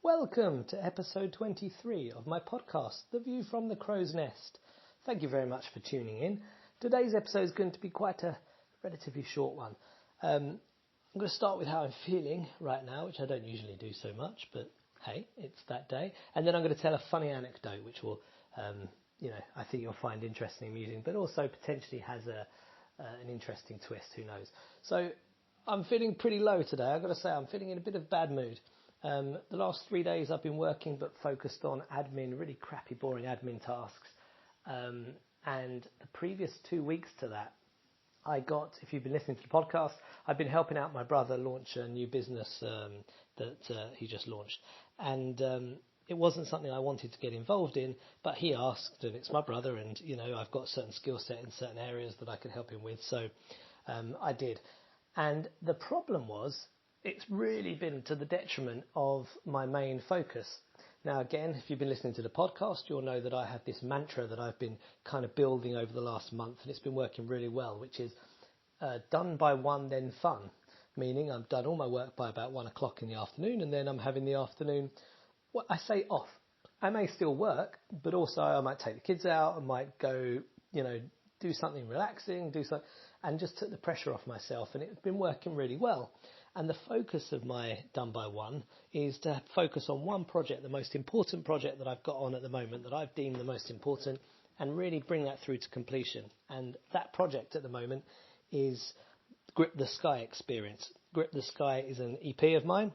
Welcome to episode 23 of my podcast, The View from the Crow's Nest. Thank you very much for tuning in. Today's episode is going to be quite a relatively short one. I'm going to start with how I'm feeling right now, which I don't usually do so much, but hey, it's that day. And then I'm going to tell a funny anecdote, which will, I think you'll find interesting and amusing, but also potentially has an interesting twist, who knows. So I'm feeling pretty low today. I've got to say I'm feeling in a bit of bad mood. The last 3 days I've been working but focused on admin, really crappy, boring admin tasks. And the previous 2 weeks to that, if you've been listening to the podcast, I've been helping out my brother launch a new business that he just launched. And it wasn't something I wanted to get involved in, but he asked, and it's my brother, and I've got a certain skill set in certain areas that I could help him with. So I did. And the problem was, it's really been to the detriment of my main focus. Now, again, if you've been listening to the podcast, you'll know that I have this mantra that I've been kind of building over the last month, and it's been working really well, which is done by one, then fun. Meaning I've done all my work by about 1 o'clock in the afternoon, and then I'm having the afternoon, I say off. I may still work, but also I might take the kids out, I might go, do something relaxing, and just took the pressure off myself, and it's been working really well. And the focus of my Done by One is to focus on one project, the most important project that I've got on at the moment, that I've deemed the most important, and really bring that through to completion. And that project at the moment is Grip the Sky Experience. Grip the Sky is an EP of mine,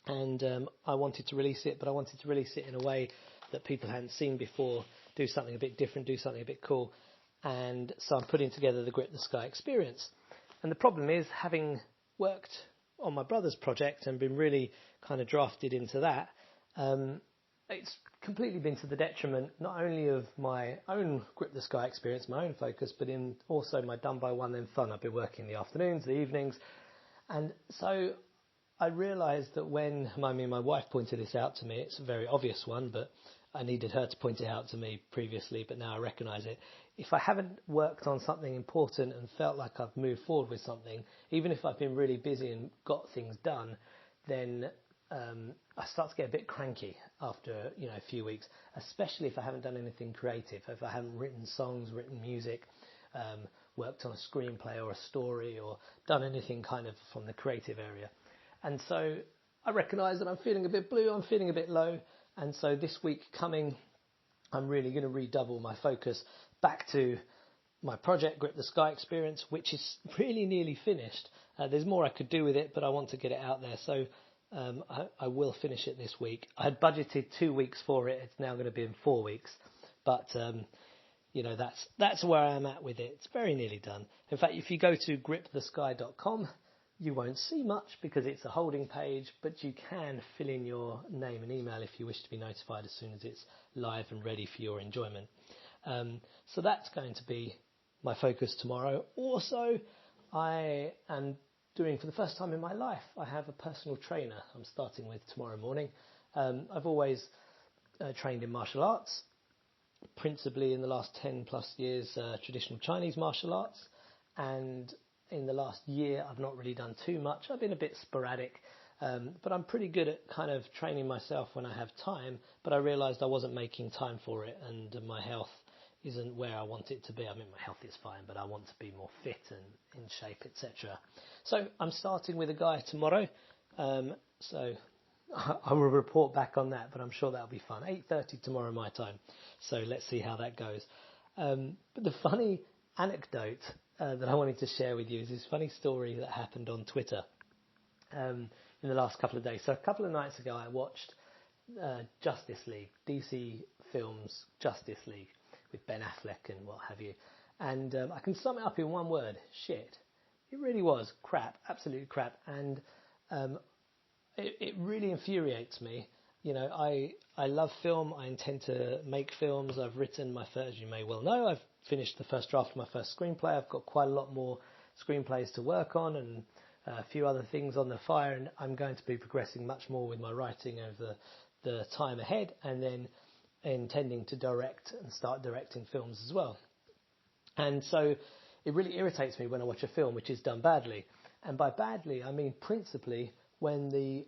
and I wanted to release it, but I wanted to release it in a way that people hadn't seen before, do something a bit different, do something a bit cool. And so I'm putting together the Grip the Sky Experience. And the problem is, having worked on my brother's project and been really kind of drafted into that, it's completely been to the detriment not only of my own Grip the Sky Experience, my own focus, but in also my Done by One then fun. I've been working the afternoons, the evenings, and so I realised that when my wife pointed this out to me, it's a very obvious one, but I needed her to point it out to me previously, but now I recognise it. If I haven't worked on something important and felt like I've moved forward with something, even if I've been really busy and got things done, then I start to get a bit cranky after a few weeks, especially if I haven't done anything creative, if I haven't written songs, written music, worked on a screenplay or a story, or done anything kind of from the creative area. And so I recognise that I'm feeling a bit blue, I'm feeling a bit low, and so this week coming, I'm really going to redouble my focus back to my project, Grip the Sky Experience, which is really nearly finished. There's more I could do with it, but I want to get it out there. So I will finish it this week. I had budgeted 2 weeks for it. It's now going to be in 4 weeks. But, that's where I am at with it. It's very nearly done. In fact, if you go to gripthesky.com, you won't see much because it's a holding page, but you can fill in your name and email if you wish to be notified as soon as it's live and ready for your enjoyment. So that's going to be my focus tomorrow. Also, I am doing, for the first time in my life, I have a personal trainer I'm starting with tomorrow morning. I've always trained in martial arts, principally in the last 10 plus years, traditional Chinese martial arts, and in the last year I've not really done too much. I've been a bit sporadic, but I'm pretty good at kind of training myself when I have time, but I realised I wasn't making time for it, and my health isn't where I want it to be. I mean, my health is fine, but I want to be more fit and in shape, etc. So I'm starting with a guy tomorrow, so I will report back on that, but I'm sure that'll be fun. 8:30 tomorrow my time, so let's see how that goes. But the funny anecdote that I wanted to share with you is this funny story that happened on Twitter in the last couple of days. So a couple of nights ago I watched Justice League, DC Films Justice League, with Ben Affleck and what have you. And I can sum it up in one word: shit. It really was crap, absolute crap. And it really infuriates me. I love film. I intend to make films. I've written my first, as you may well know, I've finished the first draft of my first screenplay. I've got quite a lot more screenplays to work on and a few other things on the fire. And I'm going to be progressing much more with my writing over the time ahead, and then intending to direct and start directing films as well. And so it really irritates me when I watch a film which is done badly. And by badly, I mean principally when the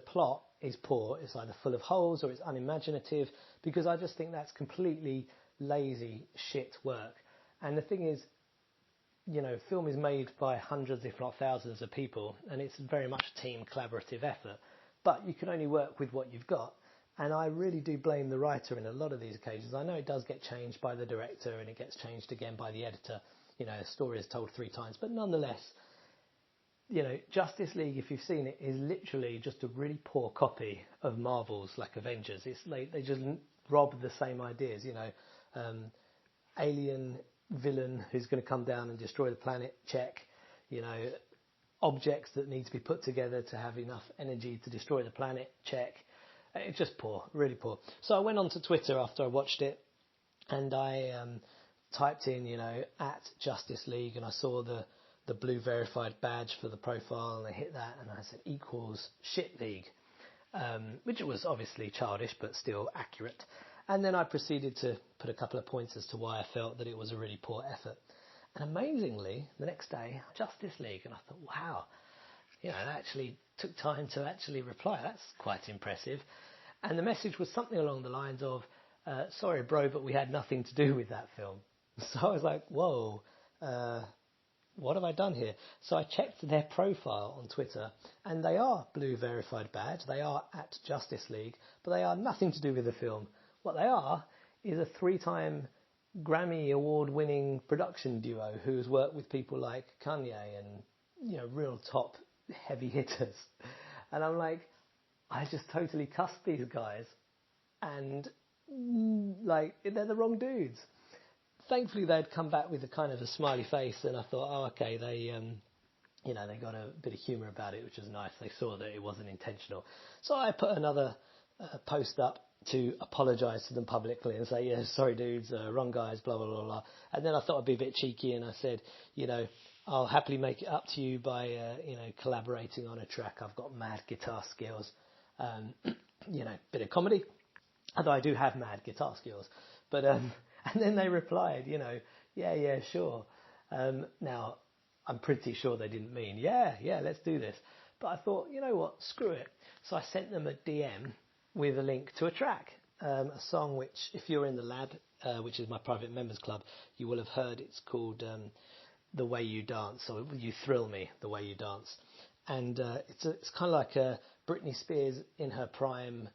plot is poor. It's either full of holes or it's unimaginative, because I just think that's completely lazy shit work. And the thing is, film is made by hundreds, if not thousands of people, and it's very much a team collaborative effort, but you can only work with what you've got. And I really do blame the writer in a lot of these occasions. I know it does get changed by the director and it gets changed again by the editor. A story is told 3 times, but nonetheless, Justice League, if you've seen it, is literally just a really poor copy of Marvel's like Avengers. It's like they just rob the same ideas, alien villain who's going to come down and destroy the planet, check. Objects that need to be put together to have enough energy to destroy the planet, check. It's just poor, really poor. So I went onto Twitter after I watched it, and I typed in, at Justice League, and I saw the blue verified badge for the profile, and I hit that, and I said equals shit league, which was obviously childish, but still accurate. And then I proceeded to put a couple of points as to why I felt that it was a really poor effort. And amazingly, the next day, Justice League, and I thought, wow, it actually took time to actually reply. That's quite impressive. And the message was something along the lines of, sorry, bro, but we had nothing to do with that film. So I was like, whoa, what have I done here? So I checked their profile on Twitter, and they are blue verified badge. They are at Justice League, but they are nothing to do with the film. What they are is a 3-time Grammy award-winning production duo who's worked with people like Kanye and, real top heavy hitters. And I'm like, I just totally cussed these guys, and they're the wrong dudes. Thankfully, they'd come back with a kind of a smiley face, and I thought, oh, okay, they got a bit of humour about it, which was nice. They saw that it wasn't intentional. So I put another post up to apologise to them publicly and say, yeah, sorry dudes, wrong guys, blah, blah, blah, blah. And then I thought I'd be a bit cheeky, and I said, I'll happily make it up to you by, collaborating on a track. I've got mad guitar skills, bit of comedy. Although I do have mad guitar skills. But, and then they replied, yeah, sure. Now, I'm pretty sure they didn't mean, yeah, let's do this. But I thought, you know what, screw it. So I sent them a DM with a link to a track, a song which, if you're in the Lad, which is my private members club, you will have heard. It's called The Way You Dance, or You Thrill Me, The Way You Dance. And it's kind of like a Britney Spears in her prime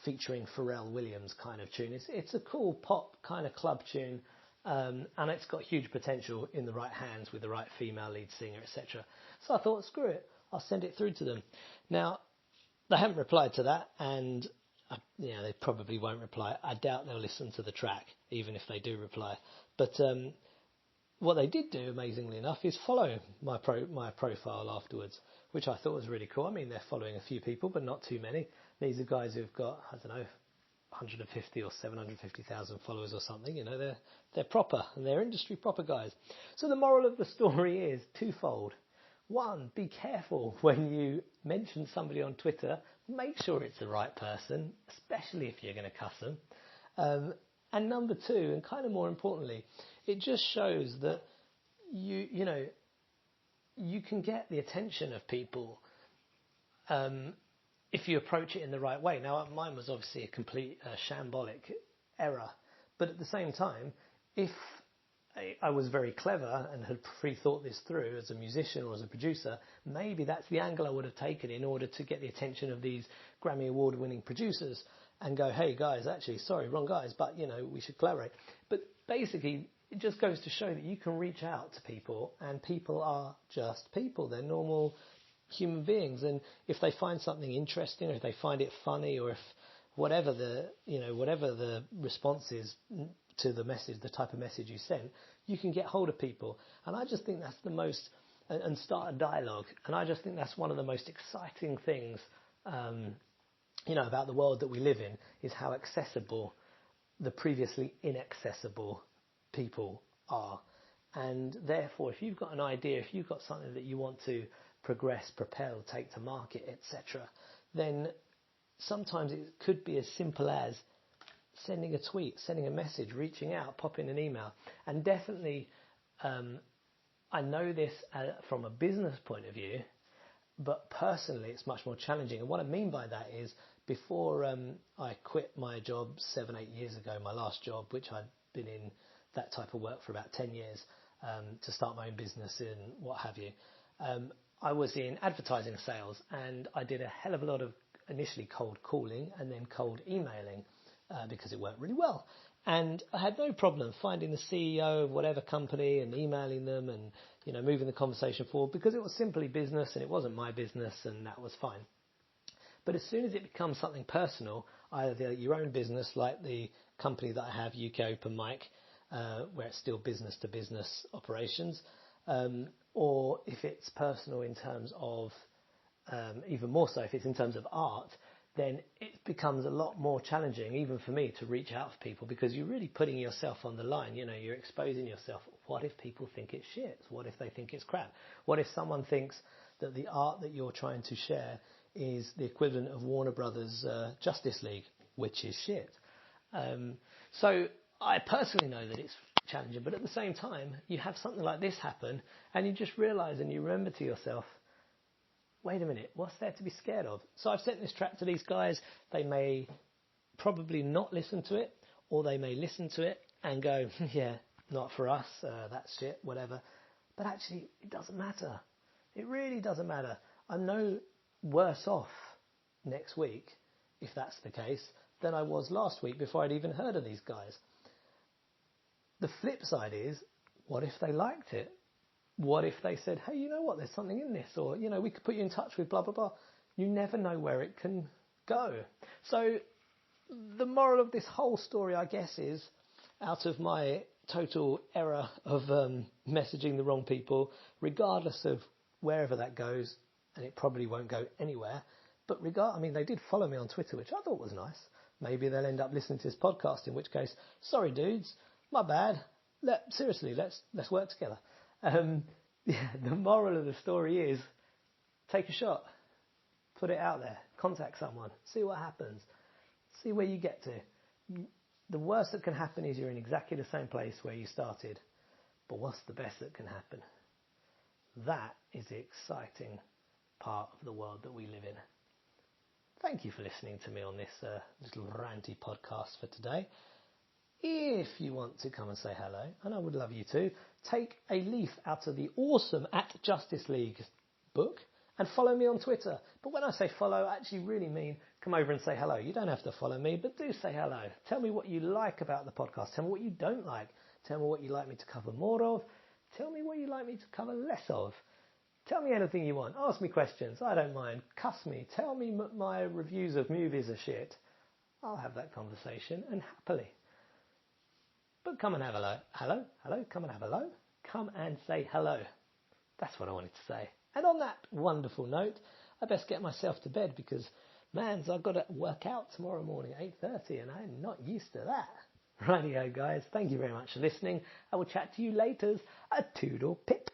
featuring Pharrell Williams kind of tune. It's a cool pop kind of club tune, and it's got huge potential in the right hands with the right female lead singer, etc. So I thought, screw it, I'll send it through to them. Now, they haven't replied to that, and they probably won't reply. I doubt they'll listen to the track, even if they do reply. But what they did do, amazingly enough, is follow my profile afterwards, which I thought was really cool. I mean, they're following a few people, but not too many. These are guys who've got, 150 or 750,000 followers or something. They're proper, and they're industry proper guys. So the moral of the story is twofold. One, be careful when you mention somebody on Twitter. Make sure it's the right person, especially if you're going to cuss them. And number two, and kind of more importantly, it just shows that you can get the attention of people if you approach it in the right way. Now, mine was obviously a complete shambolic error, but at the same time, if I was very clever and had pre-thought this through as a musician or as a producer, maybe that's the angle I would have taken in order to get the attention of these Grammy award-winning producers and go, hey guys, actually, sorry, wrong guys, but we should collaborate. But basically, it just goes to show that you can reach out to people, and people are just people. They're normal human beings, and if they find something interesting, or if they find it funny, or if whatever the response is to the message, the type of message you send, you can get hold of people. And I just think that's the most, and start a dialogue. And I just think that's one of the most exciting things, about the world that we live in, is how accessible the previously inaccessible people are. And therefore, if you've got an idea, if you've got something that you want to progress, propel, take to market, etc., then sometimes it could be as simple as sending a tweet, sending a message, reaching out, popping an email. And definitely, I know this from a business point of view, But personally, it's much more challenging. And what I mean by that is, before I quit my job 7-8 years ago, my last job, which I'd been in that type of work for about 10 years, to start my own business and what have you, I was in advertising sales, and I did a hell of a lot of initially cold calling and then cold emailing because it worked really well. And I had no problem finding the CEO of whatever company and emailing them and, moving the conversation forward, because it was simply business and it wasn't my business, and that was fine. But as soon as it becomes something personal, either your own business, like the company that I have, UK Open Mic, where it's still business to business operations, or if it's personal in terms of, even more so if it's in terms of art, then it becomes a lot more challenging, even for me, to reach out to people, because you're really putting yourself on the line. You're exposing yourself. What if people think it's shit? What if they think it's crap? What if someone thinks that the art that you're trying to share is the equivalent of Warner Brothers' Justice League, which is shit? So I personally know that it's challenging, but at the same time, you have something like this happen, and you just realise and you remember to yourself, wait a minute, what's there to be scared of? So I've sent this track to these guys. They may probably not listen to it, or they may listen to it and go, yeah, not for us, that's shit, whatever. But actually, it doesn't matter. It really doesn't matter. I'm no worse off next week, if that's the case, than I was last week before I'd even heard of these guys. The flip side is, what if they liked it? What if they said, hey, you know what, there's something in this, or, we could put you in touch with blah, blah, blah. You never know where it can go. So the moral of this whole story, I guess, is, out of my total error of messaging the wrong people, regardless of wherever that goes, and it probably won't go anywhere, but they did follow me on Twitter, which I thought was nice. Maybe they'll end up listening to this podcast, in which case, sorry dudes, my bad. Seriously, let's work together. The moral of the story is, take a shot, put it out there, contact someone, see what happens, see where you get to. The worst that can happen is you're in exactly the same place where you started, but what's the best that can happen? That is the exciting part of the world that we live in. Thank you for listening to me on this little ranty podcast for today. If you want to come and say hello, and I would love you to, take a leaf out of the awesome @Justice League book and follow me on Twitter. But when I say follow, I actually really mean come over and say hello. You don't have to follow me, but do say hello. Tell me what you like about the podcast. Tell me what you don't like. Tell me what you'd like me to cover more of. Tell me what you'd like me to cover less of. Tell me anything you want. Ask me questions. I don't mind. Cuss me. Tell me my reviews of movies are shit. I'll have that conversation, and happily. But come and have a hello. Come and have a hello. Come and say hello. That's what I wanted to say. And on that wonderful note, I best get myself to bed, because, I've got to work out tomorrow morning at 8:30, and I'm not used to that. Rightio, guys. Thank you very much for listening. I will chat to you later. A toodle pip.